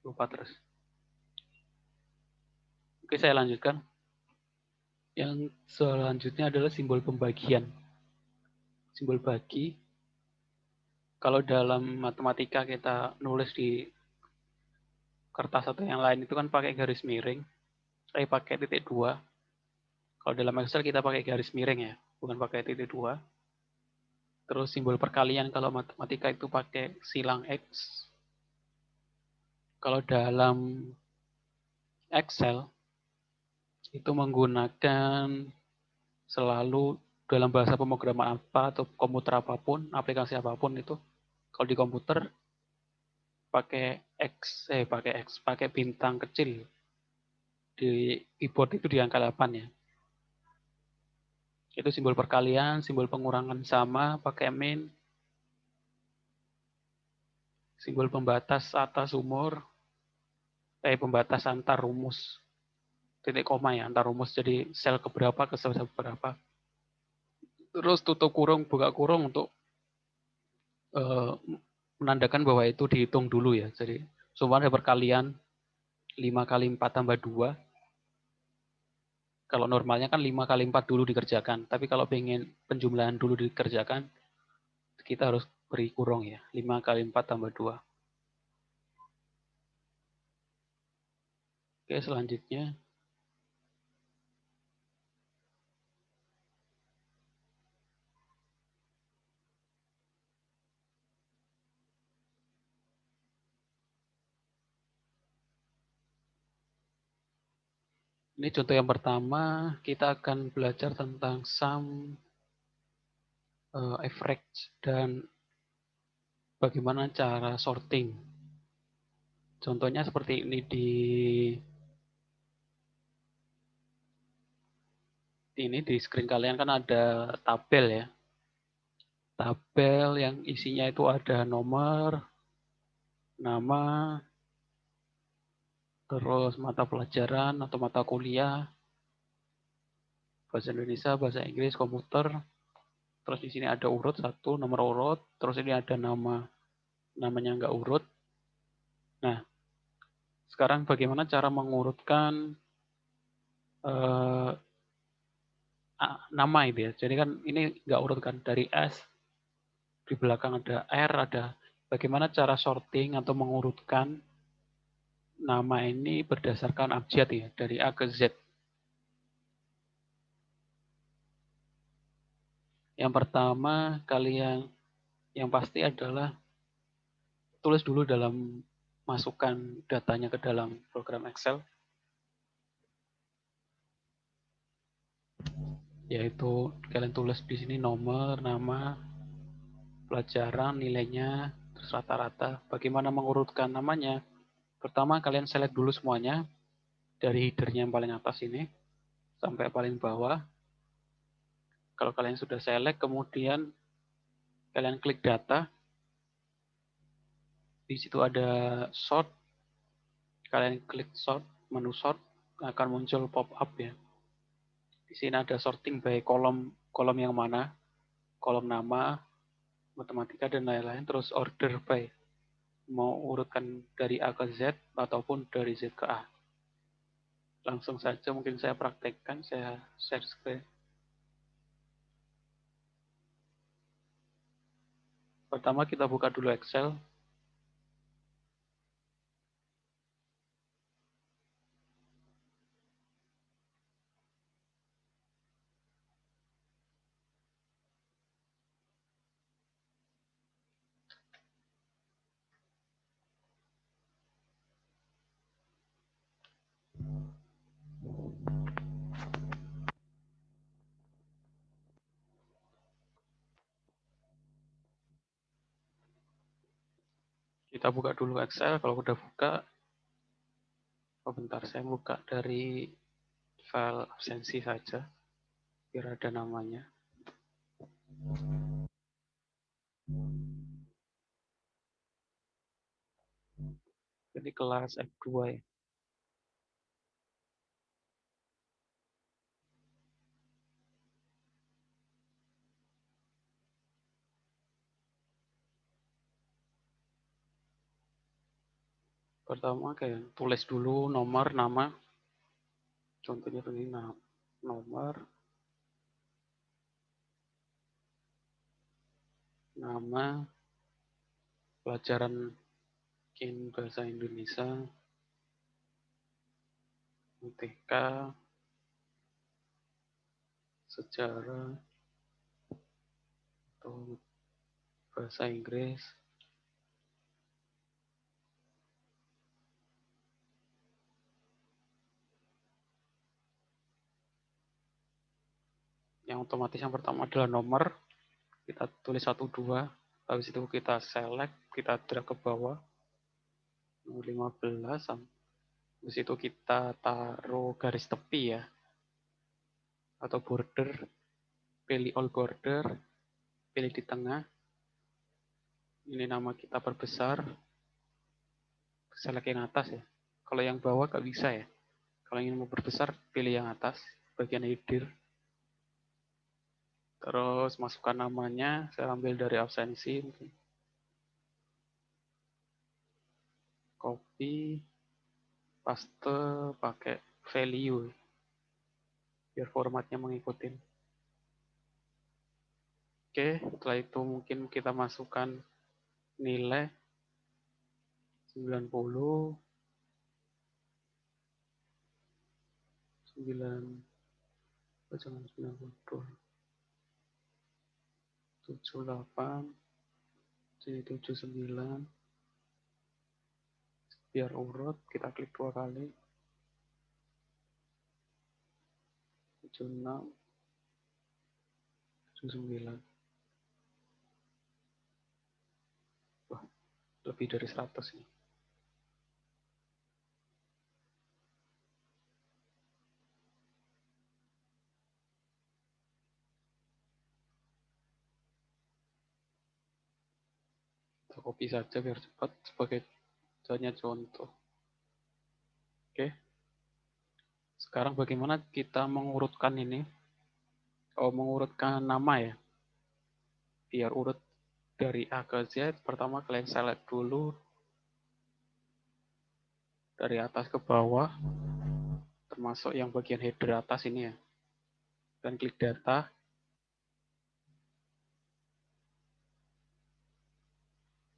Lupa terus. Oke, saya lanjutkan. Yang selanjutnya adalah simbol pembagian. Simbol bagi, kalau dalam matematika kita nulis di kertas atau yang lain itu kan pakai garis miring, pakai titik dua. Kalau dalam Excel kita pakai garis miring ya, bukan pakai titik dua. Terus simbol perkalian kalau matematika itu pakai silang X. Kalau dalam Excel itu menggunakan selalu dalam bahasa pemrograman apa atau komputer apapun, aplikasi apapun itu, kalau di komputer pakai pakai bintang kecil di keyboard itu di angka 8 ya. Itu simbol perkalian, simbol pengurangan sama pakai min, simbol pembatas atas umur, pembatas antar rumus, titik koma ya, antar rumus, jadi sel keberapa ke sel keberapa. Terus tutup kurung, buka kurung untuk menandakan bahwa itu dihitung dulu ya. Jadi sumber ada perkalian 5 kali 4 tambah 2. Kalau normalnya kan 5 kali 4 dulu dikerjakan. Tapi kalau pengen penjumlahan dulu dikerjakan, kita harus beri kurung ya. 5 kali 4 tambah 2. Oke, selanjutnya. Ini contoh yang pertama, kita akan belajar tentang sum, average, dan bagaimana cara sorting. Contohnya seperti ini di screen kalian kan ada tabel ya. Tabel yang isinya itu ada nomor, nama, terus mata pelajaran atau mata kuliah, bahasa Indonesia, bahasa Inggris, komputer. Terus di sini ada urut satu, nomor urut. Terus ini ada namanya nggak urut. Nah, sekarang bagaimana cara mengurutkan eh, nama itu ya. Jadi kan ini nggak urut kan, dari S, di belakang ada R, ada bagaimana cara sorting atau mengurutkan nama ini berdasarkan abjad ya, dari A ke Z. Yang pertama kalian yang pasti adalah tulis dulu dalam masukkan datanya ke dalam program Excel, yaitu kalian tulis di sini nomor, nama, pelajaran, nilainya, terus rata-rata. Bagaimana mengurutkan namanya? Pertama kalian select dulu semuanya dari headernya yang paling atas ini sampai paling bawah. Kalau kalian sudah select, kemudian kalian klik data. Di situ ada sort. Kalian klik sort, menu sort akan muncul pop up ya. Di sini ada sorting by kolom yang mana, kolom nama, matematika dan lain-lain, terus order by mau urutkan dari A ke Z ataupun dari Z ke A. Langsung saja mungkin saya praktekkan, saya share screen. Pertama kita buka dulu Excel. Kita buka dulu Excel. Kalau udah buka, oh bentar saya buka dari file absensi saja biar ada namanya. Jadi kelas F2 ya. Pertama kayak tulis dulu nomor, nama. Contohnya begini, nomor, nama, pelajaran bahasa Indonesia, UTK, sejarah, atau bahasa Inggris. Yang otomatis yang pertama adalah nomor, kita tulis 1, 2, habis itu kita select, kita drag ke bawah, nomor 15, habis itu kita taruh garis tepi ya, atau border, pilih all border, pilih di tengah, ini nama kita perbesar, select yang atas ya, kalau yang bawah nggak bisa ya, kalau ingin mau perbesar, pilih yang atas, bagian header, terus masukkan namanya, saya ambil dari absensi, copy, paste, pakai value, biar formatnya mengikuti. Oke, setelah itu mungkin kita masukkan nilai 90, 78, jadi 79, biar urut, kita klik 2 kali, 76, 79. Wah, lebih dari 100 ini. Kita copy saja biar cepat sebagai contoh. Oke. Sekarang bagaimana kita mengurutkan ini? Mengurutkan nama ya. Biar urut dari A ke Z, pertama kalian select dulu dari atas ke bawah, termasuk yang bagian header atas ini ya. Dan klik data,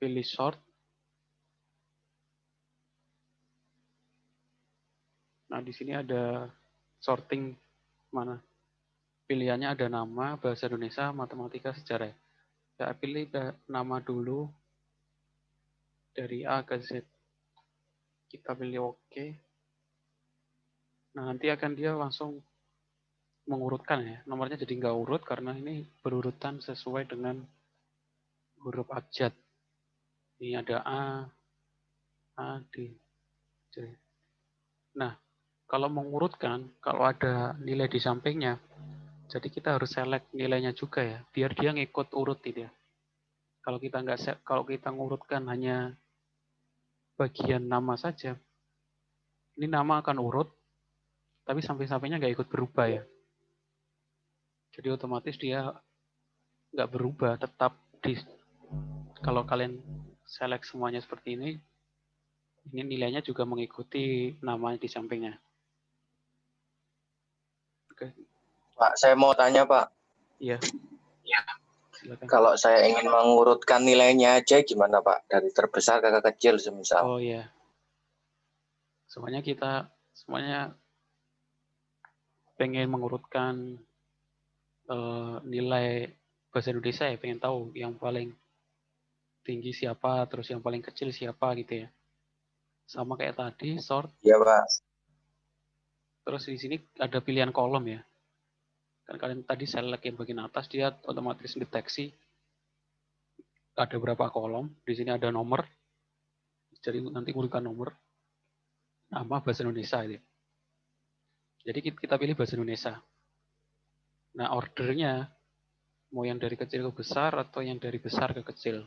pilih sort. Nah, di sini ada sorting mana? Pilihannya ada nama, bahasa Indonesia, matematika, sejarah. Saya pilih nama dulu dari A ke Z. Kita pilih OK. Nah, nanti akan dia langsung mengurutkan ya. Nomornya jadi nggak urut karena ini berurutan sesuai dengan huruf abjad. Ini ada A, D, C. Nah, kalau mengurutkan, kalau ada nilai di sampingnya, jadi kita harus select nilainya juga ya, biar dia ngikut urut ini ya. Kalau kita ngurutkan hanya bagian nama saja, ini nama akan urut, tapi samping-sampingnya nggak ikut berubah ya. Jadi otomatis dia nggak berubah, tetap kalau kalian select semuanya seperti ini nilainya juga mengikuti nama di sampingnya. Oke. Pak, saya mau tanya Pak. Iya. Silakan. Kalau saya ingin mengurutkan nilainya aja gimana Pak? Dari terbesar ke kecil semisal. Oh iya. Semuanya pengen mengurutkan nilai bahasa Indonesia ya, pengen tahu yang paling tinggi siapa, terus yang paling kecil siapa gitu ya. Sama kayak tadi, sort. Iya Pak. Terus di sini ada pilihan kolom ya. Kan kalian tadi select yang bagian atas, dia otomatis deteksi ada berapa kolom. Di sini ada nomor. Jadi nanti urutkan nomor. Nama bahasa Indonesia itu. Jadi kita pilih bahasa Indonesia. Nah, ordernya mau yang dari kecil ke besar atau yang dari besar ke kecil.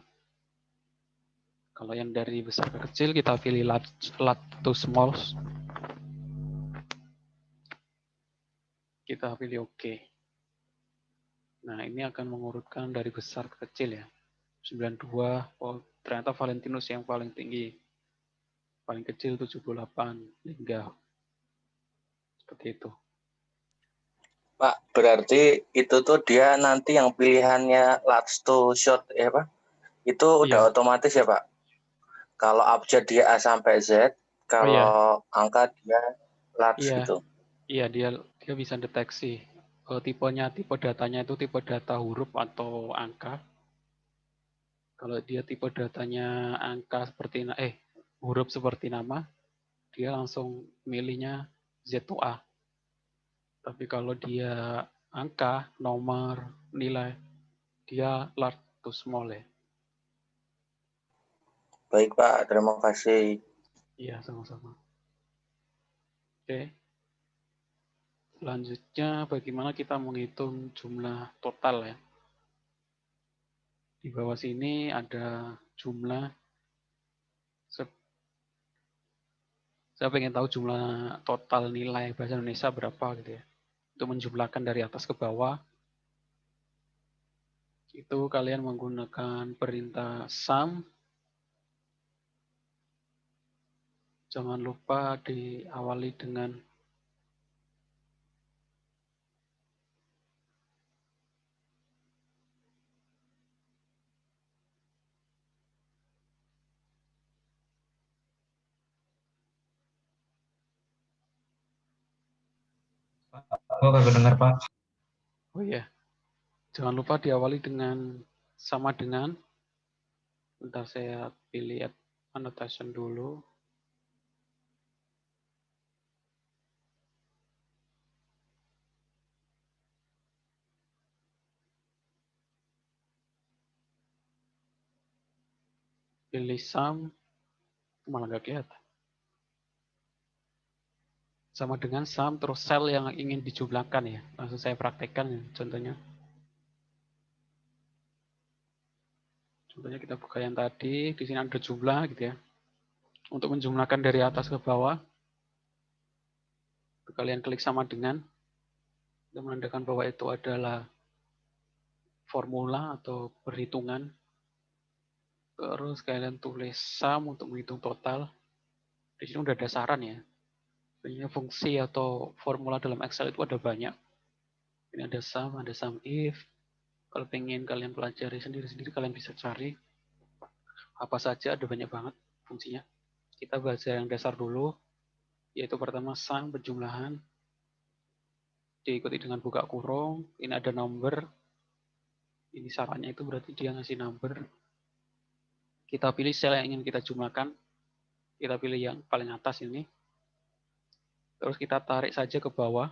Kalau yang dari besar ke kecil kita pilih large to small. Kita pilih OK. Nah, ini akan mengurutkan dari besar ke kecil ya. 92, oh ternyata Valentinus yang paling tinggi. paling kecil 78 hingga seperti itu. Pak, berarti itu tuh dia nanti yang pilihannya large to short ya Pak? Itu udah Iya. otomatis ya Pak? Kalau abjad dia A sampai Z, kalau angka dia large Iya. gitu. Iya, dia bisa deteksi tipe datanya itu tipe data huruf atau angka. Kalau dia tipe datanya angka seperti huruf seperti nama, dia langsung milihnya Z to A. Tapi kalau dia angka, nomor, nilai, dia large to small ya. Baik Pak, terima kasih. Iya, sama-sama. Oke. Selanjutnya bagaimana kita menghitung jumlah total ya. Di bawah sini ada jumlah. Saya pengen tahu jumlah total nilai bahasa Indonesia berapa gitu ya. Untuk menjumlahkan dari atas ke bawah, itu kalian menggunakan perintah sum. Jangan lupa diawali dengan Oh, kagak dengar, Pak. oh ya, jangan lupa diawali dengan sama dengan. Bentar saya pilih annotation dulu. Pilih sum, malah nggak kelihatan. Sama dengan sum terus sel yang ingin dijumlahkan ya. Langsung saya praktekkan ya, contohnya. Contohnya kita buka yang tadi, di sini ada jumlah gitu ya. Untuk menjumlahkan dari atas ke bawah, kalian klik sama dengan, itu menandakan bahwa itu adalah formula atau perhitungan. Terus kalian tulis sum untuk menghitung total. Di sini udah ada saran ya. Sebenarnya fungsi atau formula dalam Excel itu ada banyak. Ini ada sum if. Kalau pengen kalian pelajari sendiri-sendiri, kalian bisa cari. Apa saja, ada banyak banget fungsinya. Kita bahas yang dasar dulu, yaitu pertama sum penjumlahan. Diikuti dengan buka kurung. Ini ada number. Ini syaratnya itu berarti dia ngasih number. Kita pilih sel yang ingin kita jumlahkan. Kita pilih yang paling atas ini. Terus kita tarik saja ke bawah.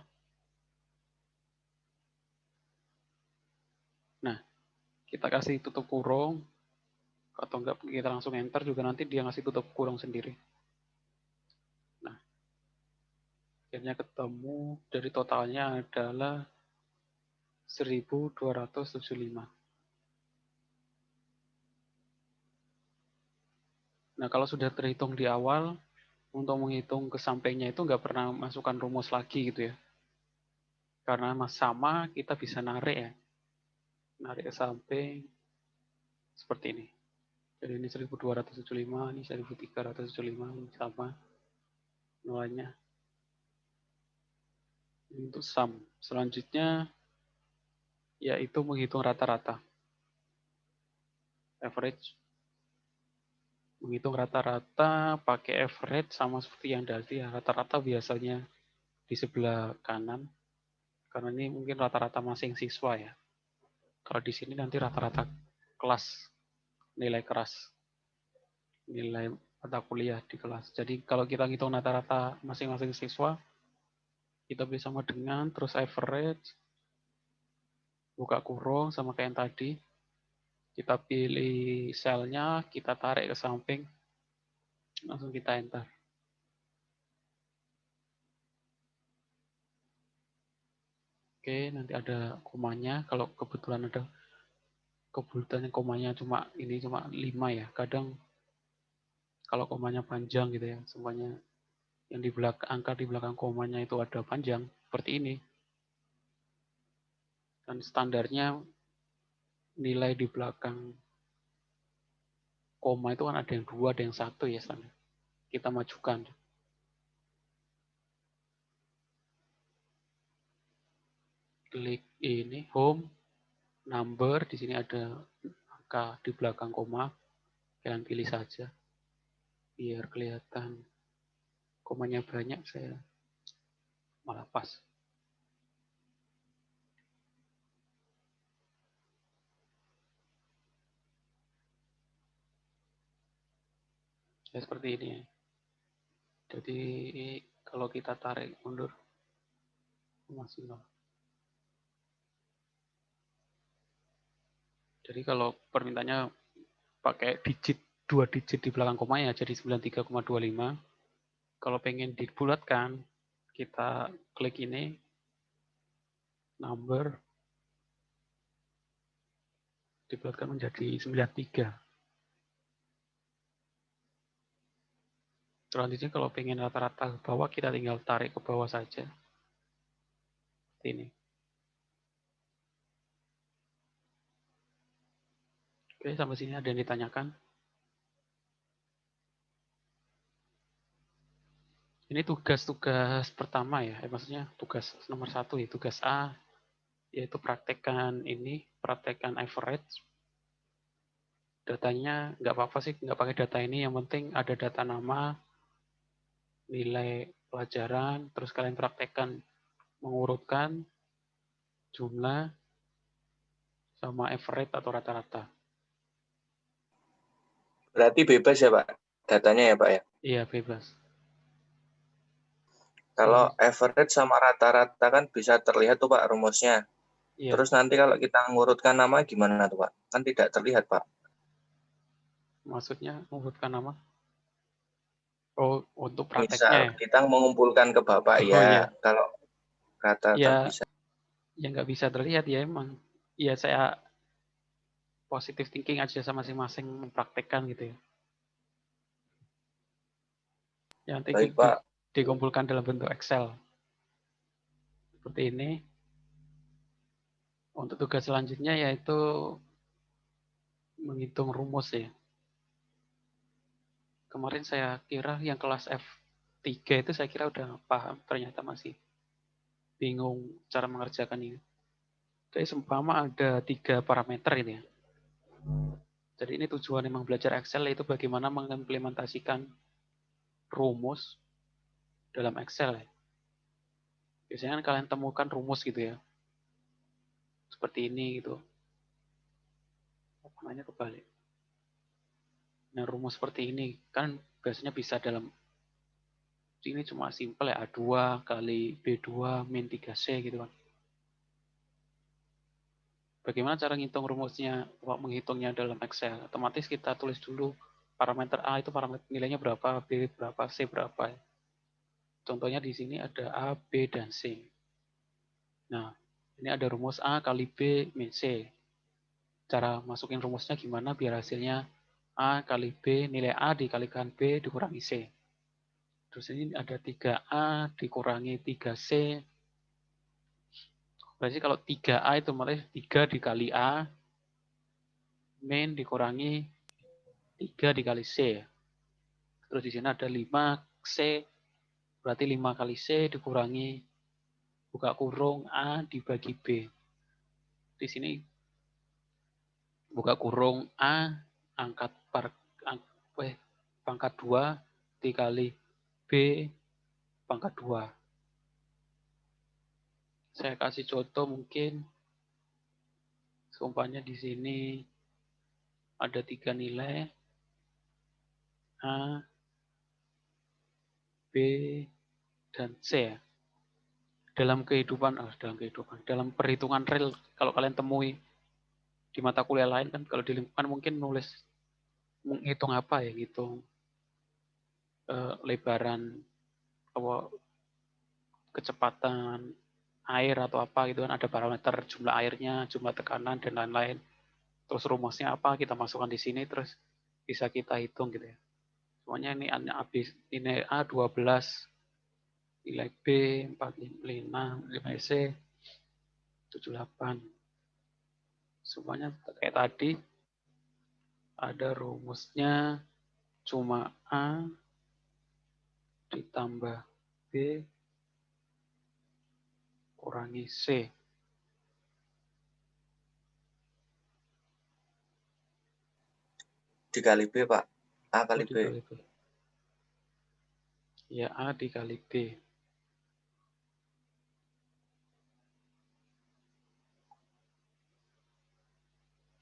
Nah, kita kasih tutup kurung. Atau enggak kita langsung enter juga nanti dia ngasih tutup kurung sendiri. Nah, akhirnya ketemu dari totalnya adalah 1275. Nah, kalau sudah terhitung di awal, untuk menghitung ke sampingnya itu nggak pernah masukkan rumus lagi gitu ya. Karena sama, kita bisa narik ya. Narik ke samping, seperti ini. Jadi ini 1275, ini 1375, ini sama nilainya. Ini untuk sum. Selanjutnya, yaitu menghitung rata-rata. Average. Menghitung rata-rata pakai average sama seperti yang tadi ya. Rata-rata biasanya di sebelah kanan. Karena ini mungkin rata-rata masing siswa ya. Kalau di sini nanti rata-rata kelas, nilai keras, nilai mata kuliah di kelas. Jadi kalau kita ngitung rata-rata masing-masing siswa, kita bisa sama dengan terus average, buka kurung sama kayak yang tadi. Kita pilih selnya, kita tarik ke samping, langsung kita enter. Oke, nanti ada komanya. Kalau kebetulan ada kebetulan komanya cuma 5 ya. Kadang kalau komanya panjang gitu ya, semuanya yang di belakang angka di belakang komanya itu ada panjang seperti ini. Dan standarnya nilai di belakang koma itu kan ada yang 2, ada yang 1 ya standar. kita majukan. Klik ini home, number, di sini ada angka di belakang koma, kalian pilih saja biar kelihatan komanya banyak, saya malah pas. Ya, seperti ini. Jadi kalau kita tarik mundur masih nol. Jadi kalau permintaannya pakai digit 2 digit di belakang koma ya jadi 93,25. Kalau pengen dibulatkan, kita klik ini number, dibulatkan menjadi 93. Selanjutnya kalau pengen rata-rata ke bawah, kita tinggal tarik ke bawah saja. Seperti ini. Oke, sampai sini ada yang ditanyakan? Ini tugas-tugas pertama ya, maksudnya tugas nomor 1 ya, tugas A, yaitu praktekkan average. Datanya nggak apa-apa sih, nggak pakai data ini, yang penting ada data nama, nilai pelajaran, terus kalian praktekkan mengurutkan jumlah sama average atau rata-rata. Berarti bebas ya Pak, datanya ya Pak ya? Iya, bebas. Kalau average sama rata-rata kan bisa terlihat tuh Pak rumusnya. Iya. Terus nanti kalau kita ngurutkan nama gimana tuh Pak? Kan tidak terlihat Pak. Maksudnya mengurutkan nama? Oh, untuk Misal prakteknya ya? kita mengumpulkan ke Bapak Oh iya. ya, kalau rata-rata Ya, bisa. ya nggak bisa terlihat ya emang. Ya saya positive thinking aja sama masing-masing mempraktekkan gitu ya. Yang nanti Baik Pak. dikumpulkan dalam bentuk Excel. Seperti ini. Untuk tugas selanjutnya yaitu menghitung rumus ya. Kemarin saya kira yang kelas F3 itu saya kira udah paham, ternyata masih bingung cara mengerjakan ini. Jadi seumpama ada 3 parameter ini ya. Jadi ini tujuan memang belajar Excel yaitu bagaimana mengimplementasikan rumus dalam Excel ya. Biasanya kan kalian temukan rumus gitu ya. Seperti ini gitu. Warnanya kebalik. Nah, rumus seperti ini kan biasanya bisa dalam ini cuma simple ya A2 kali B2 min 3C gitu kan. Bagaimana cara ngitung rumusnya, menghitungnya dalam Excel? Otomatis kita tulis dulu parameter A itu parameter nilainya berapa, B berapa, C berapa. Contohnya di sini ada A, B, dan C. Nah, ini ada rumus A kali B min C. Cara masukin rumusnya gimana biar hasilnya A kali B, nilai A dikalikan B dikurangi C. Terus ini ada 3A dikurangi 3C. Berarti kalau 3A itu otomatis 3 dikali A, min dikurangi 3 dikali C. Terus di sini ada 5C, berarti 5 kali C dikurangi buka kurung A dibagi B. Di sini buka kurung A pangkat 2 dikali B pangkat 2. Saya kasih contoh mungkin seumpamanya di sini ada 3 nilai A, B, dan C ya. Dalam perhitungan real kalau kalian temui di mata kuliah lain kan kalau di lingkungan mungkin nulis menghitung apa ya, ngitung lebaran kecepatan air atau apa gitu kan, ada parameter jumlah airnya, jumlah tekanan dan lain-lain. Terus rumusnya apa kita masukkan di sini terus bisa kita hitung gitu ya. Semuanya ini nilai A 12, nilai B 45, nilai C 78. Semuanya kayak tadi ada rumusnya cuma A ditambah B kurangi C. Dikali B, Pak. A kali B. Dikali B. Ya, A dikali B.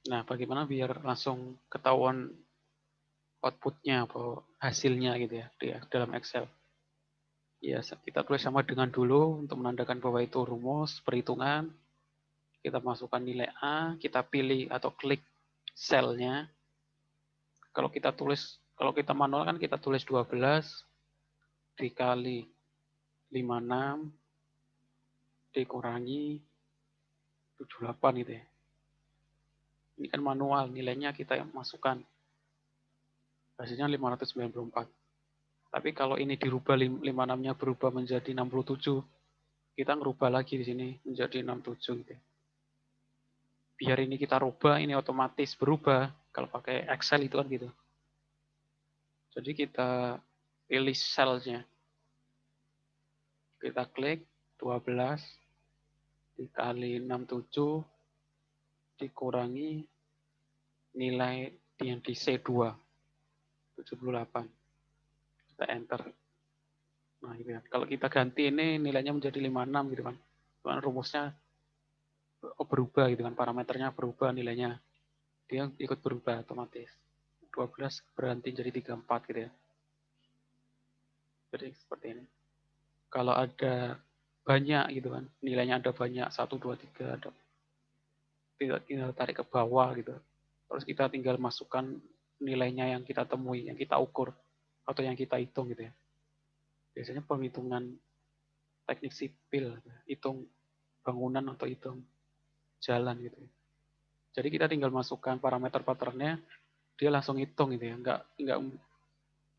Nah, bagaimana biar langsung ketahuan outputnya atau hasilnya gitu ya di dalam Excel. Ya, kita tulis sama dengan dulu untuk menandakan bahwa itu rumus perhitungan. Kita masukkan nilai A, kita pilih atau klik selnya. Kalau kita manual kan kita tulis 12 dikali 56 dikurangi 78 gitu ya. Ini kan manual, nilainya kita yang masukkan. Hasilnya 594. Tapi kalau ini dirubah 56-nya berubah menjadi 67, kita ngerubah lagi di sini menjadi 67 gitu. Biar ini kita rubah, ini otomatis berubah. Kalau pakai Excel itu kan gitu. Jadi kita pilih selnya. Kita klik 12 dikali 67 dikurangi nilai yang di C2 78. Kita enter. Nah, gitu ya. Kalau kita ganti ini nilainya menjadi 56 gitu kan. Cuman rumusnya berubah gitu kan, parameternya berubah nilainya. Dia ikut berubah otomatis. 12 berhenti jadi 34 gitu ya. Jadi seperti ini. Kalau ada banyak gitu kan, nilainya ada banyak 1 2 3 ada tinggal tarik ke bawah gitu. Terus kita tinggal masukkan nilainya yang kita temui, yang kita ukur atau yang kita hitung gitu ya. Biasanya penghitungan teknik sipil, hitung bangunan atau hitung jalan gitu ya. Jadi kita tinggal masukkan parameter patternnya, dia langsung hitung gitu ya,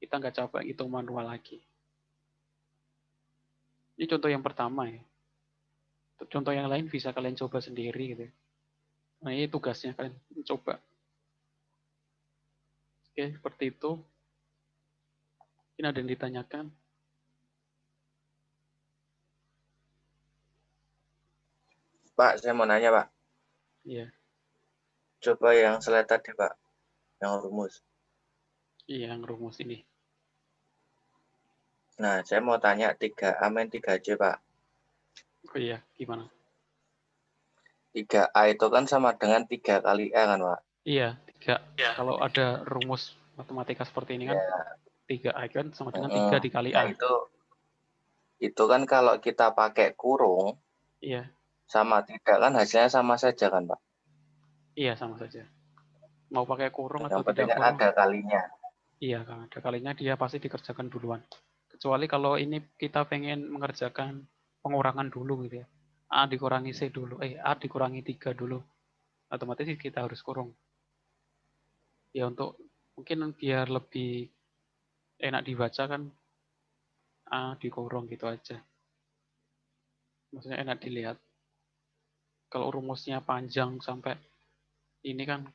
kita nggak coba hitung manual lagi. Ini contoh yang pertama ya. Contoh yang lain bisa kalian coba sendiri gitu ya. Nah ini tugasnya kalian coba. Oke, seperti itu. Ini ada yang ditanyakan. Pak, saya mau nanya, Pak. Iya. Coba yang slide tadi, Pak. Yang rumus. Iya, yang rumus ini. Nah, saya mau tanya 3A min 3C, Pak. Oh iya, gimana? 3A itu kan sama dengan 3 kali A kan, Pak? Iya, 3. Kalau ada rumus matematika seperti ini kan, Ya. 3A kan sama dengan 3 dikali Nah, A. itu kan kalau kita pakai kurung, Iya, sama tidak kan hasilnya sama saja kan, Pak? iya sama saja. Mau pakai kurung atau Yang penting tidak kan kurung, ada kalinya. iya, kan ada kalinya dia pasti dikerjakan duluan. Kecuali kalau ini kita pengen mengerjakan pengurangan dulu gitu ya. A dikurangi C dulu, A dikurangi 3 dulu. Otomatis kita harus kurung. Ya untuk mungkin biar lebih enak dibaca kan A dikurung gitu aja. Maksudnya enak dilihat. Kalau rumusnya panjang sampai ini kan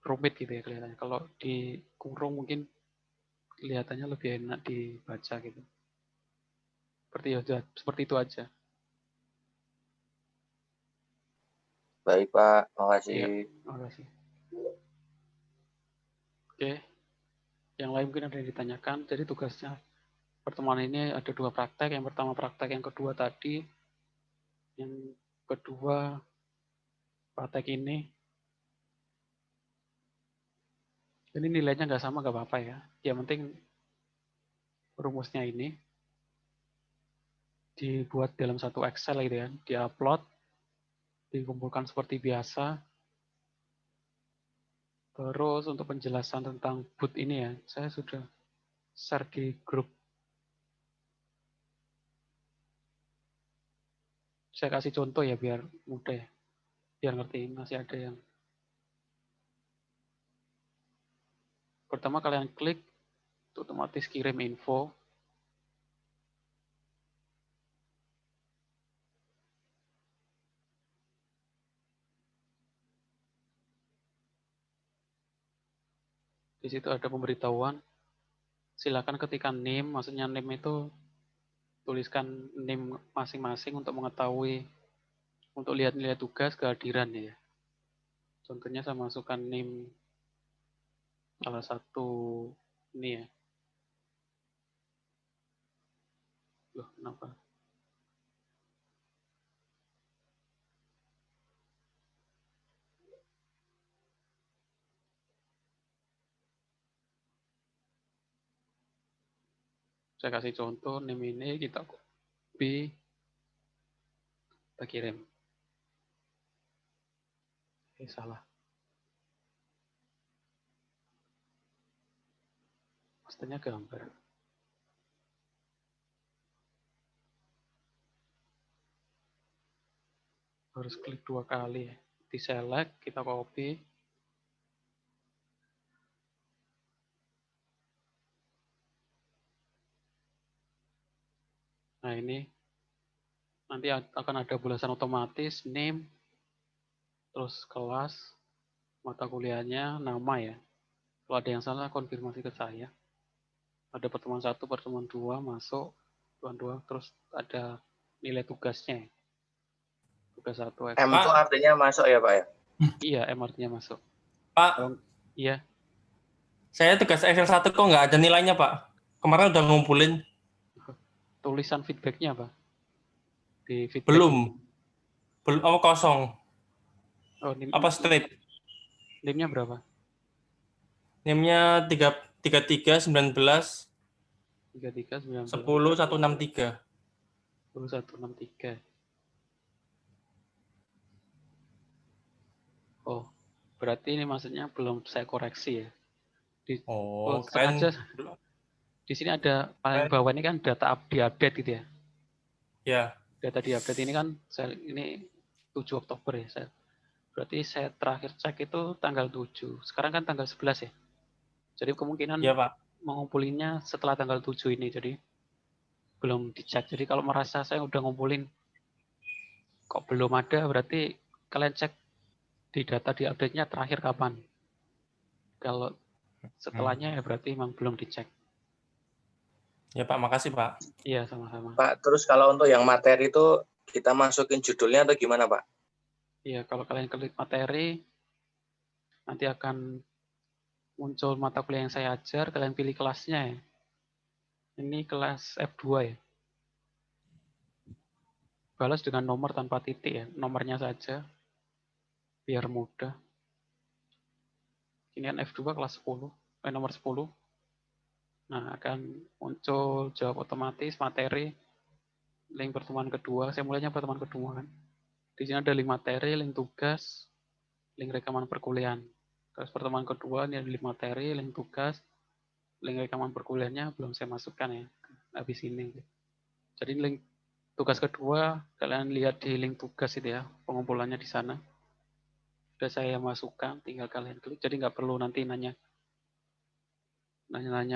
rumit gitu ya kelihatannya. Kalau dikurung mungkin kelihatannya lebih enak dibaca gitu. Seperti itu aja. Baik, Pak. Ya, Makasih. makasih. Oke, yang lain mungkin ada yang ditanyakan. Jadi tugasnya pertemuan ini ada 2 praktek. Yang pertama praktek, yang kedua tadi. Yang kedua praktek ini. Ini nilainya nggak sama nggak apa-apa ya. Yang penting rumusnya ini dibuat dalam satu Excel gitu ya. Diupload, dikumpulkan seperti biasa. Terus untuk penjelasan tentang boot ini ya, saya sudah share di grup. Saya kasih contoh ya biar mudah ya. Biar ngerti, masih ada yang. Pertama kalian klik, otomatis kirim info. Di situ ada pemberitahuan silakan ketikkan name, maksudnya name itu tuliskan name masing-masing untuk mengetahui, untuk lihat-lihat tugas kehadiran ya. Contohnya saya masukkan name salah satu ini ya. Loh, kenapa? Saya kasih contoh, name ini kita copy, kita kirim. Salah. Pastinya gambar. Harus klik 2 kali. Di select, kita copy. Nah ini nanti akan ada bulasan otomatis, name, terus kelas, mata kuliahnya, nama ya. Kalau ada yang salah, konfirmasi ke saya. Ada pertemuan 1, pertemuan 2, masuk, pertemuan 2, terus ada nilai tugasnya. Tugas 1. M itu artinya masuk ya Pak ya? Iya, M artinya masuk. Pak, Iya. saya tugas Excel 1 kok nggak ada nilainya, Pak. Kemarin udah ngumpulin. Tulisan feedbacknya apa? Di feedback. Belum. Oh, kosong. Oh, name, Apa straight? name-nya berapa? Name-nya 33 19 33 19 10 163. 163. Oh, berarti ini maksudnya belum saya koreksi ya. Sengaja di sini ada paling bawah ini kan data diupdate gitu ya. Ya. Data diupdate ini kan ini 7 Oktober ya. Berarti saya terakhir cek itu tanggal 7. Sekarang kan tanggal 11 ya. Jadi kemungkinan Ya, Pak. mengumpulinnya setelah tanggal 7 ini. Jadi belum dicek. Jadi kalau merasa saya udah ngumpulin kok belum ada, berarti kalian cek di data di update-nya terakhir kapan. Kalau setelahnya ya berarti memang belum dicek. Ya Pak, makasih Pak. Iya, sama-sama. Pak, terus kalau untuk yang materi itu kita masukin judulnya atau gimana Pak? Iya, kalau kalian klik materi, nanti akan muncul mata kuliah yang saya ajar, kalian pilih kelasnya ya. Ini kelas F2 ya. Balas dengan nomor tanpa titik ya, nomornya saja, biar mudah. Ini kan F2 kelas 10, nomor 10. Nah, akan muncul jawab otomatis, materi, link pertemuan kedua. Saya mulainya pertemuan kedua kan. Di sini ada link materi, link tugas, link rekaman perkuliahan. Terus pertemuan kedua ini ada link materi, link tugas, link rekaman perkuliahannya belum saya masukkan ya. Habis ini. Jadi link tugas kedua, kalian lihat di link tugas itu ya, pengumpulannya di sana. Sudah saya masukkan, tinggal kalian klik. Jadi nggak perlu nanti nanya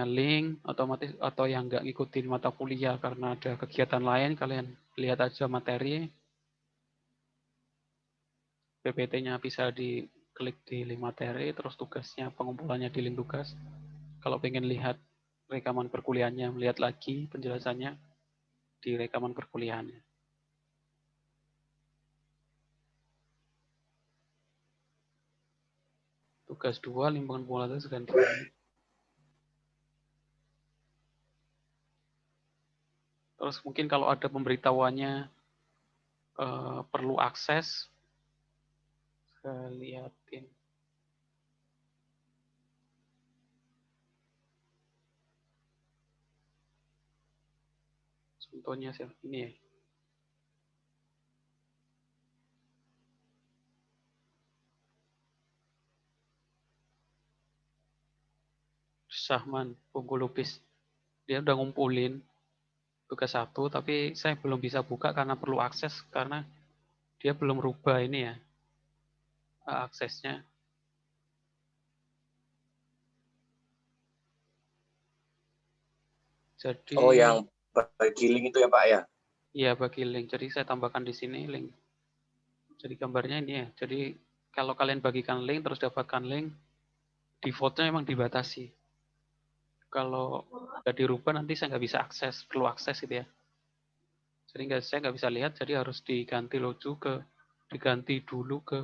link otomatis atau yang nggak ngikutin mata kuliah karena ada kegiatan lain, kalian lihat aja materi. PPT-nya bisa diklik di link materi, terus tugasnya pengumpulannya di link tugas. Kalau pengen lihat rekaman perkuliahannya, melihat lagi penjelasannya di rekaman perkuliahannya. Tugas 2, link pengumpulan itu ganti. Terus mungkin kalau ada pemberitahuannya perlu akses, saya lihatin. Contohnya ini ya. Sahman, Bungku Lupis. Dia udah ngumpulin tugas 1, tapi saya belum bisa buka karena perlu akses, karena dia belum rubah ini ya, aksesnya. Jadi, oh, yang bagi link itu ya Pak ya? Iya, bagi link. Jadi saya tambahkan di sini link. Jadi gambarnya ini ya. Jadi kalau kalian bagikan link terus dapatkan link, defaultnya memang dibatasi. kalau nggak dirubah nanti saya nggak bisa akses, perlu akses gitu ya. Jadi saya nggak bisa lihat, jadi harus diganti diganti dulu ke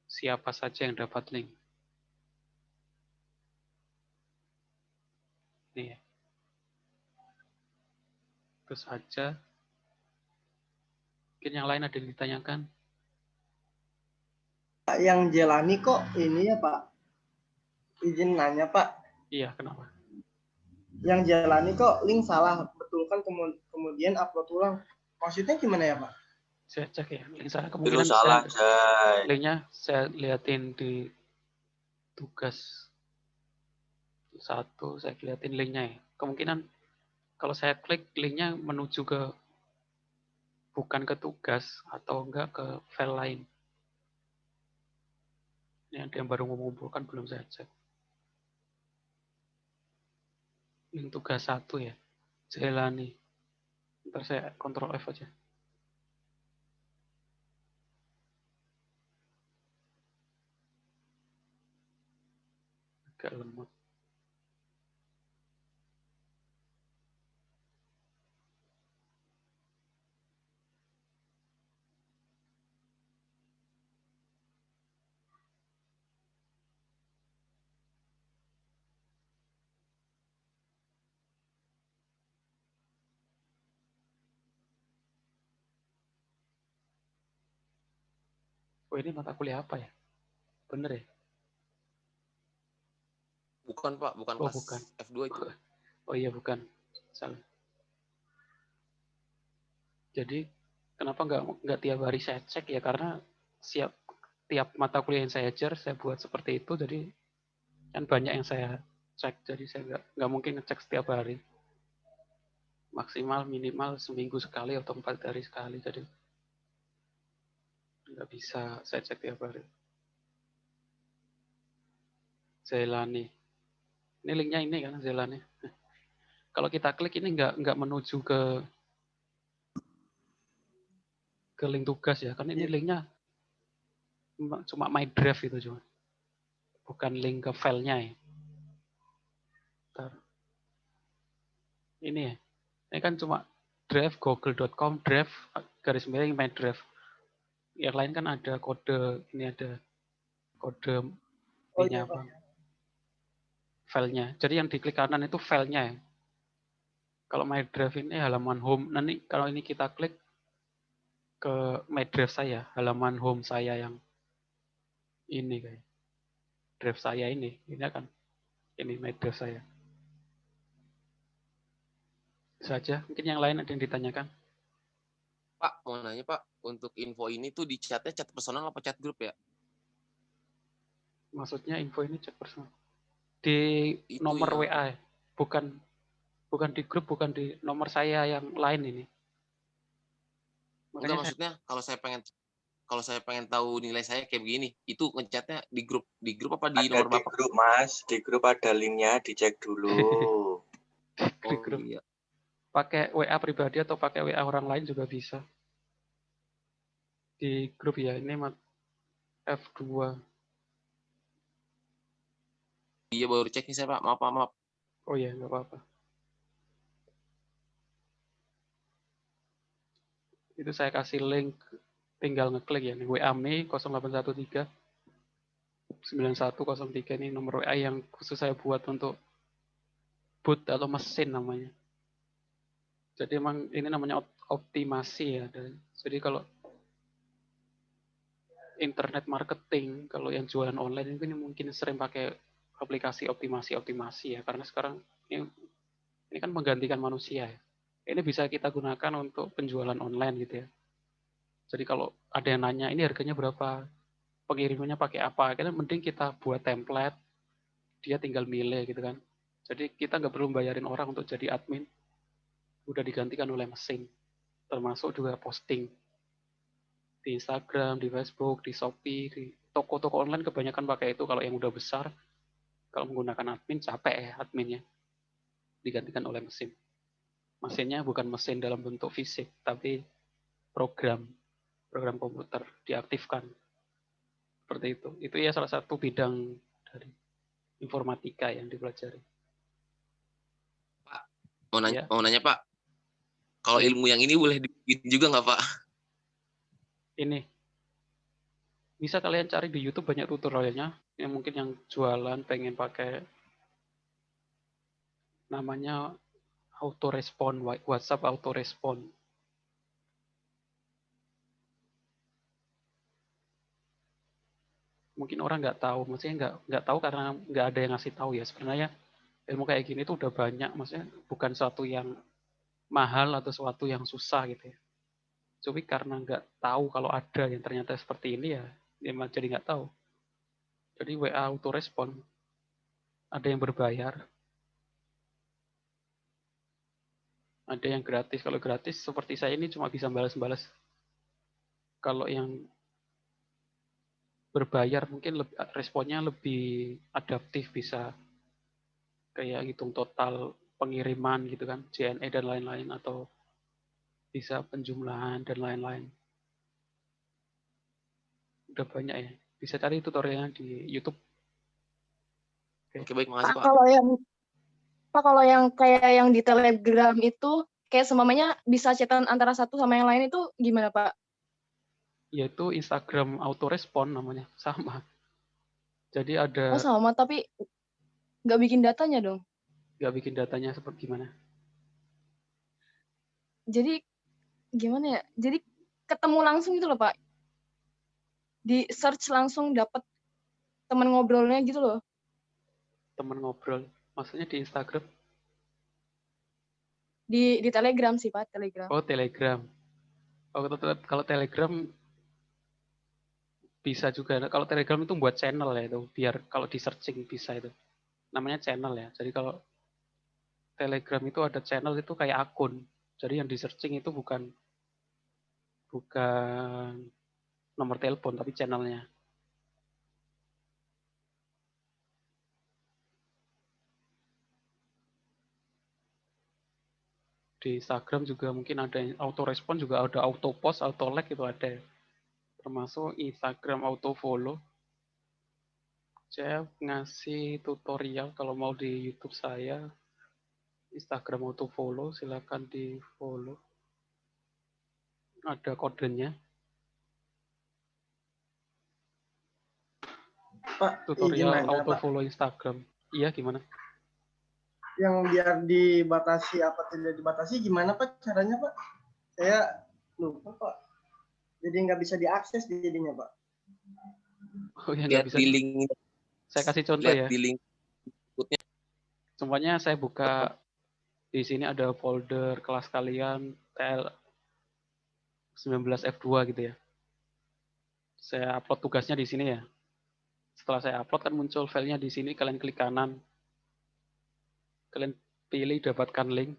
siapa saja yang dapat link. Nih, itu saja. Mungkin yang lain ada yang ditanyakan. Pak, yang Jelani kok ini ya Pak? Izin nanya Pak. Iya, kenapa? Yang Jelani kok link salah, betulkan kemudian upload ulang. Maksudnya gimana ya Pak? Saya cek ya. Link saya Dulu kemungkinan salah, Jay. linknya saya liatin di tugas 1, saya liatin linknya ya. Kemungkinan kalau saya klik linknya menuju bukan ke tugas atau enggak ke file lain. Ini ada yang baru mengumpulkan, belum saya cek. Link tugas 1 ya. Jelani. Ntar saya Ctrl F aja. Agak lemot. Oh, ini mata kuliah apa ya? Bener ya? Bukan Pak, bukan Oh, kelas bukan. F2 itu. Oh iya, bukan. Salah. Jadi, kenapa nggak tiap hari saya cek ya? Karena tiap mata kuliah yang saya ajar, saya buat seperti itu. Jadi, kan banyak yang saya cek. Jadi, saya nggak mungkin ngecek setiap hari. Maksimal, minimal seminggu sekali atau 4 hari sekali. Jadi, nggak bisa saya cek tiap hari. Zelani. Ini linknya ini kan, Zelani. Kalau kita klik ini nggak menuju ke link tugas ya. Karena ini linknya cuma my drive itu cuma. Bukan link ke filenya ya. Bentar. Ini ya. Ini kan cuma drive google.com drive garis miring my drive. Yang lain kan ada kode, ini ada kode Oh ininya iya Pak. apa? Filenya. Jadi yang diklik kanan itu filenya ya. Kalau my drive ini halaman home. Nanti kalau ini kita klik ke my drive saya, halaman home saya yang ini kayak drive saya ini akan ini my drive saya. Saja. Mungkin yang lain ada yang ditanyakan. Pak, mau nanya Pak, untuk info ini tuh di chatnya chat personal apa chat grup ya? Maksudnya info ini chat personal. Di Itu nomor yang WA ya. Bukan di grup, bukan di nomor saya yang lain ini. enggak, Makanya maksudnya kalau saya pengen tahu nilai saya kayak begini, itu ngechatnya di grup apa di Ada nomor di Bapak? grup, Mas. Di grup ada linknya, dicek dulu. di Oh grup iya. pakai WA pribadi atau pakai WA orang lain juga bisa. Di grup ya, ini F2. Iya baru cek nih saya Pak, maaf. Oh iya, nggak apa-apa. Itu saya kasih link, tinggal ngeklik ya. Nih, WA Me 0813 9103 ini nomor WA yang khusus saya buat untuk boot atau mesin namanya. Jadi emang ini namanya optimasi ya. Jadi kalau internet marketing, kalau yang jualan online ini mungkin sering pakai aplikasi optimasi ya. Karena sekarang ini kan menggantikan manusia ya. Ini bisa kita gunakan untuk penjualan online gitu ya. Jadi kalau ada yang nanya ini harganya berapa, pengirimannya pakai apa, kan mending kita buat template, dia tinggal milih gitu kan. Jadi kita nggak perlu bayarin orang untuk jadi admin, udah digantikan oleh mesin. Termasuk juga posting di Instagram, di Facebook, di Shopee, di toko-toko online kebanyakan pakai itu. Kalau yang udah besar, kalau menggunakan admin capek ya adminnya, digantikan oleh mesin. Mesinnya bukan mesin dalam bentuk fisik, tapi program komputer diaktifkan. Seperti itu. Itu ya salah satu bidang dari informatika yang dipelajari. Ya, mau nanya Pak, kalau ya. ilmu yang ini boleh dibikin juga nggak Pak? Ini bisa kalian cari di YouTube banyak tutorialnya. Yang mungkin yang jualan pengen pakai namanya autorespon, WhatsApp autorespon. Mungkin orang nggak tahu, maksudnya nggak tahu karena nggak ada yang ngasih tahu ya. Sebenarnya ilmu kayak gini tuh udah banyak, maksudnya bukan suatu yang mahal atau suatu yang susah gitu ya. Tapi karena nggak tahu kalau ada yang ternyata seperti ini ya, dia jadi nggak tahu. Jadi WA autorespon ada yang berbayar, ada yang gratis. Kalau gratis seperti saya ini cuma bisa balas-balas. Kalau yang berbayar mungkin responnya lebih adaptif, bisa kayak hitung total pengiriman gitu kan, JNE dan lain-lain, atau bisa penjumlahan dan lain-lain. Udah banyak ya. Bisa cari tutorialnya di YouTube. Oke baik, makasih Pak, Pak. kalau yang kayak yang di Telegram itu kayak semuanya bisa chatan antara satu sama yang lain itu gimana, Pak? Yaitu Instagram autorespon namanya, sama. Jadi Oh, ada, sama, tapi nggak bikin datanya dong. nggak bikin datanya seperti gimana. Jadi gimana ya? Jadi ketemu langsung gitu loh, Pak. Di search langsung dapat teman ngobrolnya gitu loh. Temen ngobrol. Maksudnya di Instagram. Di Telegram sih, Pak, Telegram. Oh, Telegram. Oh, kalau Telegram bisa juga. Kalau Telegram itu buat channel ya itu. Biar kalau di searching bisa itu. Namanya channel ya. Jadi kalau Telegram itu ada channel itu kayak akun. Jadi yang di searching itu bukan bukan nomor telepon tapi channelnya. Di Instagram juga mungkin ada autorespon, juga ada auto post, auto like, itu ada. Termasuk Instagram auto follow. Saya ngasih tutorial kalau mau di YouTube saya. Instagram auto follow, silakan di follow. Ada kodenya. Pak, Tutorial izin nanya, auto Pak. follow Instagram. Iya, gimana? Yang biar dibatasi apa tidak dibatasi gimana Pak caranya Pak? Saya lupa Pak. Jadi nggak bisa diakses jadinya Pak. Oh ya, nggak Lihat bisa. di link, Saya kasih contoh lihat ya. di link berikutnya. Semuanya saya buka. Di sini ada folder kelas kalian TL 19F2 gitu ya. Saya upload tugasnya di sini ya. Setelah saya upload kan muncul filenya di sini, kalian klik kanan. Kalian pilih dapatkan link.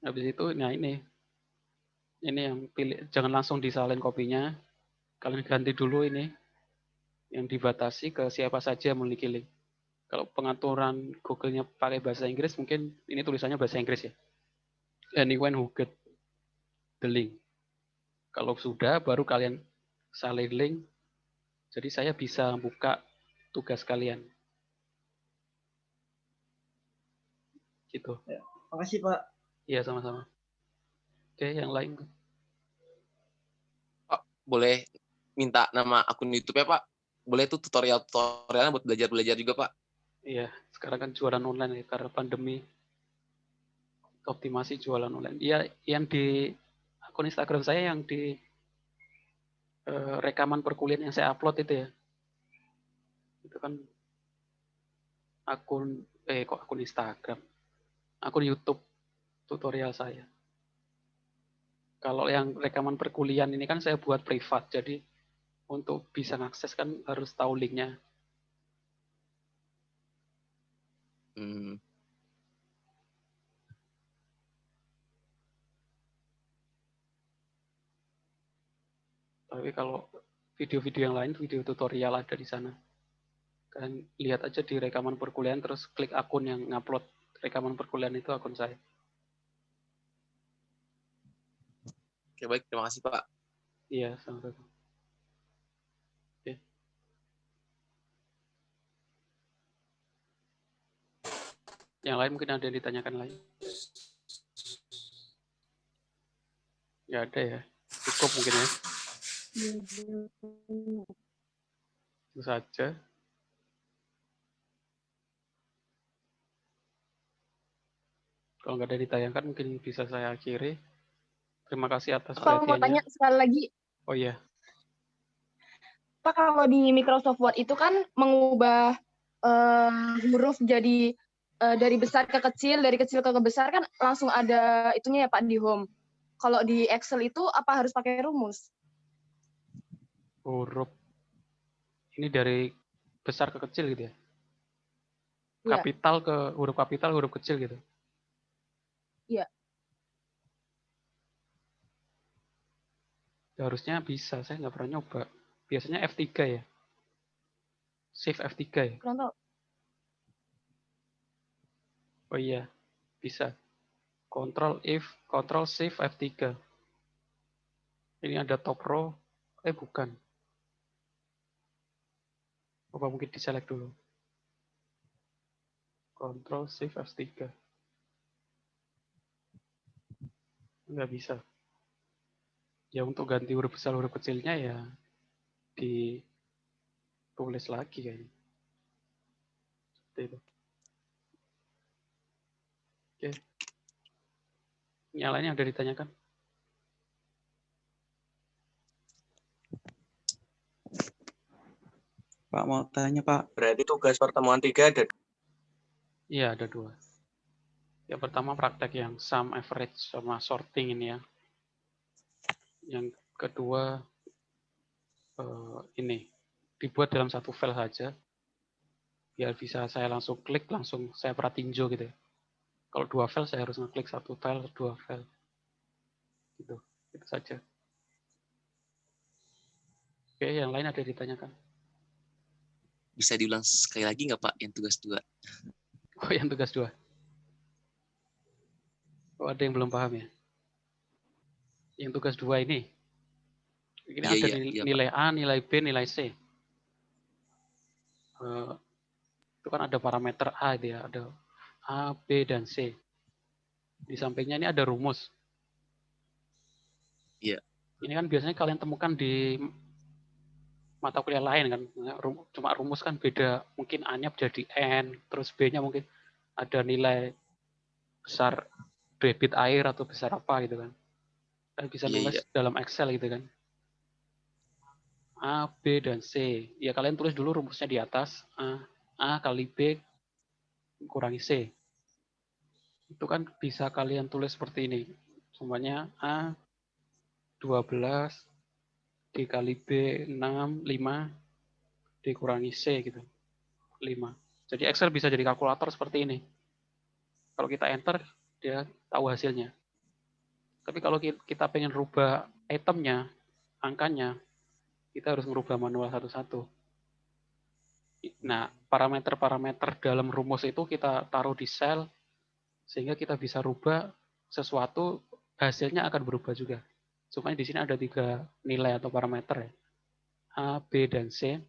Habis itu, nah ini yang pilih, jangan langsung disalin kopinya. Kalian ganti dulu ini yang dibatasi ke siapa saja yang memiliki link. Kalau pengaturan Google-nya pakai bahasa Inggris, mungkin ini tulisannya bahasa Inggris ya. Anyone who get the link. Kalau sudah, baru kalian salin link. Jadi saya bisa buka tugas kalian. Gitu. Ya, makasih Pak. Iya, sama-sama. Oke, yang lain. Pak, boleh minta nama akun YouTube ya Pak? Boleh tuh tutorialnya buat belajar juga Pak? Iya, sekarang kan jualan online ya, karena pandemi. Optimasi jualan online. Iya, yang di akun Instagram saya yang di rekaman perkuliahan yang saya upload itu ya. Itu kan akun Instagram. Akun YouTube tutorial saya. Kalau yang rekaman perkuliahan ini kan saya buat privat. Jadi untuk bisa mengakses kan harus tahu linknya. Hmm. Tapi kalau video-video yang lain, video tutorial ada di sana. Kalian lihat aja di rekaman perkuliahan, terus klik akun yang ngupload rekaman perkuliahan, itu akun saya. Oke baik, terima kasih Pak. Iya, sama-sama. Oke. Yang lain mungkin ada yang ditanyakan lain. Nggak ada ya. Cukup mungkin ya. Itu saja. Kalau nggak ada yang ditayangkan mungkin bisa saya akhiri. Terima kasih atas Kalau mau tanya perhatiannya. sekali lagi, Oh iya, Pak, kalau di Microsoft Word itu kan mengubah huruf jadi dari besar ke kecil, dari kecil ke besar kan langsung ada itunya ya Pak di home. Kalau di Excel itu apa harus pakai rumus? huruf ini dari besar ke kecil gitu ya. Iya. Kapital ke huruf kecil gitu. Iya. Harusnya bisa, saya nggak pernah nyoba. Biasanya F3 ya. Shift F3 ya. Kurang tahu. Oh iya, bisa. Control Shift F3. Ini ada top row. Bukan. Coba mungkin di-select dulu. Control Shift F3. Nggak bisa. Ya untuk ganti huruf besar huruf kecilnya ya ditulis lagi kayaknya. Seperti itu. Oke. Yang lainnya ada ditanyakan? Pak mau tanya Pak. Berarti tugas pertemuan 3 ada. Iya, ada 2. Yang pertama praktek yang sum, average, sama sorting ini ya. Yang kedua ini dibuat dalam satu file saja. Biar bisa saya langsung klik, langsung saya pratinjo gitu ya. Kalau 2 file saya harus ngeklik 1 file, 2 file. Gitu. Itu saja. Oke, yang lain ada yang ditanyakan? Bisa diulang sekali lagi nggak Pak yang tugas 2? Oh, yang tugas 2. Oh, ada yang belum paham ya? Yang tugas 2 ini. Ini Iya, ada iya, nilai A, nilai B, nilai C. Itu kan ada parameter A itu ya. Ada A, B, dan C. Di sampingnya ini ada rumus. Iya. Ini kan biasanya kalian temukan di mata kuliah lain kan. Cuma rumus kan beda. Mungkin A-nya jadi N, terus B-nya mungkin ada nilai besar debit air atau besar apa gitu kan. Kalian bisa nulis dalam Excel gitu kan. A, B, dan C. Ya kalian tulis dulu rumusnya di atas. A kali B kurangi C. Itu kan bisa kalian tulis seperti ini. Semuanya A 12 dikali B 6, 5 dikurangi C gitu. 5. Jadi Excel bisa jadi kalkulator seperti ini. Kalau kita enter, dia tahu hasilnya. Tapi kalau kita pengen rubah itemnya, angkanya, kita harus merubah manual satu-satu. Nah, parameter-parameter dalam rumus itu kita taruh di sel, sehingga kita bisa rubah sesuatu, hasilnya akan berubah juga. Supaya di sini ada 3 nilai atau parameter ya. A, B, dan C.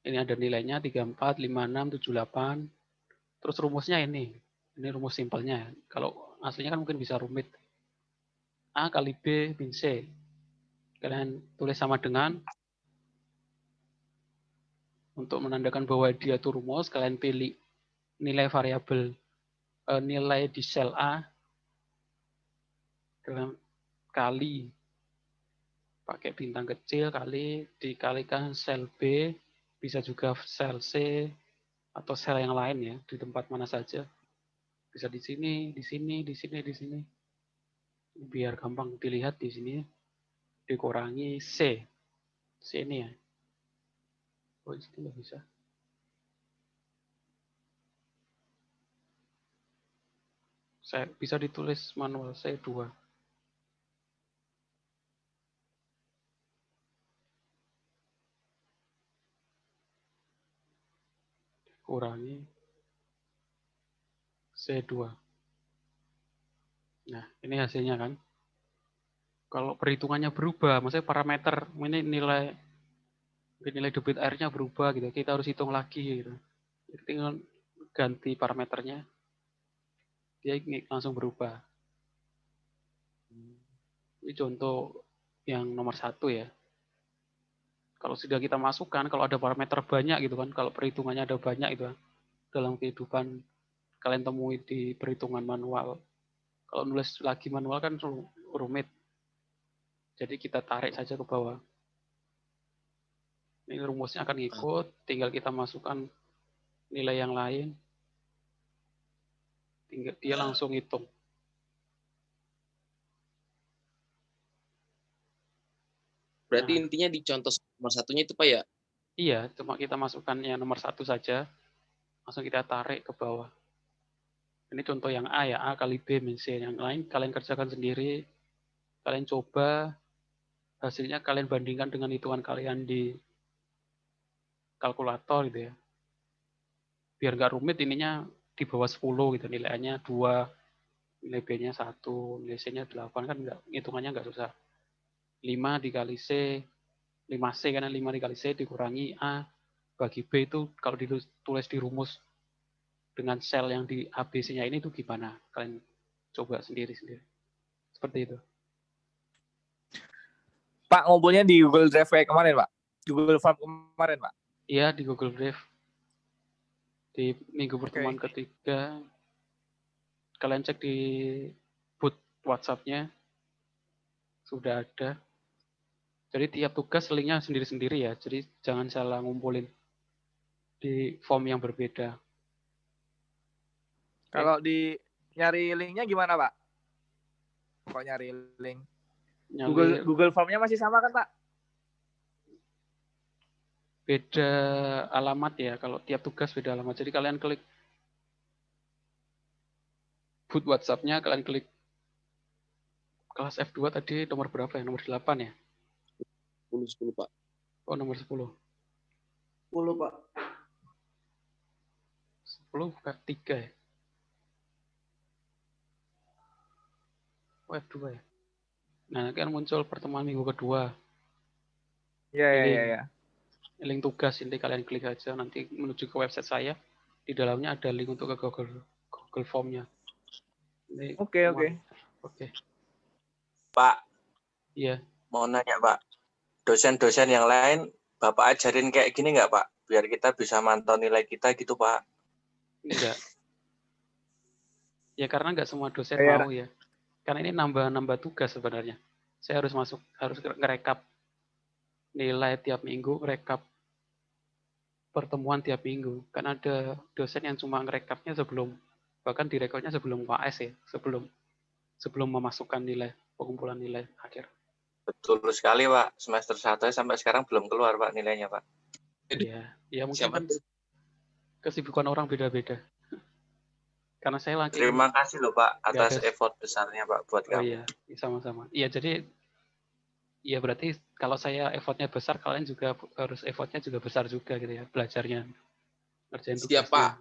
Ini ada nilainya 34, 56, 78. Terus rumusnya ini. Ini rumus simpelnya. Kalau aslinya kan mungkin bisa rumit. A kali B min C. Kalian tulis sama dengan. Untuk menandakan bahwa dia itu rumus, kalian pilih nilai variabel, nilai di sel A. Kalian kali pakai bintang kecil kali dikalikan sel B, bisa juga sel C atau sel yang lain ya, di tempat mana saja. Bisa di sini, di sini, di sini, di sini. Biar gampang dilihat di sini dikurangi C. C ini ya. Oh, di sini nggak bisa. Saya bisa ditulis manual C2. Kurangi C2. Nah, ini hasilnya kan. Kalau perhitungannya berubah, maksudnya parameter, ini nilai debit airnya berubah gitu, kita harus hitung lagi gitu. Jadi tinggal ganti parameternya, dia langsung berubah. Ini contoh yang nomor 1 ya. Kalau sudah kita masukkan, kalau ada parameter banyak gitu kan, kalau perhitungannya ada banyak itu kan, dalam kehidupan kalian temui di perhitungan manual. Kalau nulis lagi manual kan rumit. Jadi kita tarik saja ke bawah. Ini rumusnya akan ikut, tinggal kita masukkan nilai yang lain. Tinggal dia langsung hitung. Berarti intinya di contoh nomor satunya itu Pak ya? Iya, cuma kita masukkan yang nomor 1 saja, langsung kita tarik ke bawah. Ini contoh yang A ya, A kali B min C. Yang lain kalian kerjakan sendiri, kalian coba, hasilnya kalian bandingkan dengan hitungan kalian di kalkulator gitu ya. Biar nggak rumit, ininya di bawah 10 gitu, nilainya 2, nilai B-nya 1, nilai C-nya 8, kan nggak, hitungannya nggak susah. 5 dikali C, 5C karena 5 dikali C dikurangi A bagi B itu kalau ditulis di rumus dengan sel yang di ABC-nya ini tuh gimana? Kalian coba sendiri-sendiri. Seperti itu. Pak, ngumpulnya di Google Drive kayak kemarin, Pak? Google Form kemarin, Pak? Iya, di Google Drive. Di minggu pertemuan ketiga, kalian cek di boot WhatsApp-nya, sudah ada. Jadi tiap tugas linknya sendiri-sendiri ya, jadi jangan salah ngumpulin di form yang berbeda. Kalau di nyari linknya gimana, Pak? Kok nyari link? Google Formnya masih sama kan, Pak? Beda alamat ya, kalau tiap tugas beda alamat. Jadi kalian klik boot WhatsApp-nya, kalian klik kelas F2 tadi nomor berapa ya? Nomor 8 ya? 10 Pak. Oh, nomor 10. 10 Pak. 10 bukan 3 ya? Oh, F2 ya? Nah, kan muncul pertemuan minggu kedua. Iya. Link tugas, ini kalian klik aja, nanti menuju ke website saya. Di dalamnya ada link untuk ke Google Form-nya. Oke. Pak, Iya. mau nanya Pak, dosen-dosen yang lain Bapak ajarin kayak gini nggak Pak? Biar kita bisa mantau nilai kita gitu Pak. Enggak. Ya karena nggak semua dosen Iya. mau ya. Karena ini nambah tugas sebenarnya. Saya harus ngerekap nilai tiap minggu, rekap pertemuan tiap minggu. Kan ada dosen yang cuma ngerekapnya bahkan direkodnya sebelum UAS ya, sebelum memasukkan nilai, pengumpulan nilai akhir. Betul sekali Pak, semester 1 sampai sekarang belum keluar Pak nilainya Pak. Ya mungkin kan kesibukan orang beda-beda. Karena saya lagi. Terima kasih loh Pak atas effort besarnya Pak buat kami. Oh iya, sama-sama. Iya, jadi ya berarti kalau saya effortnya besar, kalian juga harus effortnya juga besar juga gitu ya, belajarnya, ngerjain tugasnya. Siap Pak.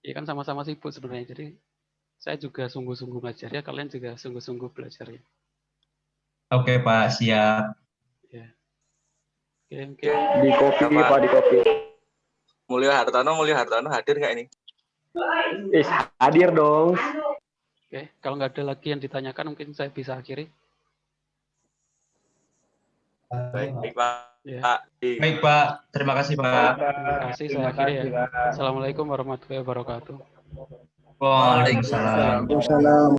Iya kan sama-sama sibuk sebenarnya. Jadi saya juga sungguh-sungguh belajar ya, kalian juga sungguh-sungguh belajar ya. Oke Pak, siap. Ya. Oke. Di copy Pak, di copy. Mulyo Hartono hadir nggak ini? Hadir dong. Oke, kalau nggak ada lagi yang ditanyakan, mungkin saya bisa akhiri. Baik Pak. Ya. Baik Pak, terima kasih Pak. Terima kasih, saya akhiri ya. Assalamualaikum warahmatullahi wabarakatuh. Waalaikumsalam. Waalaikumsalam.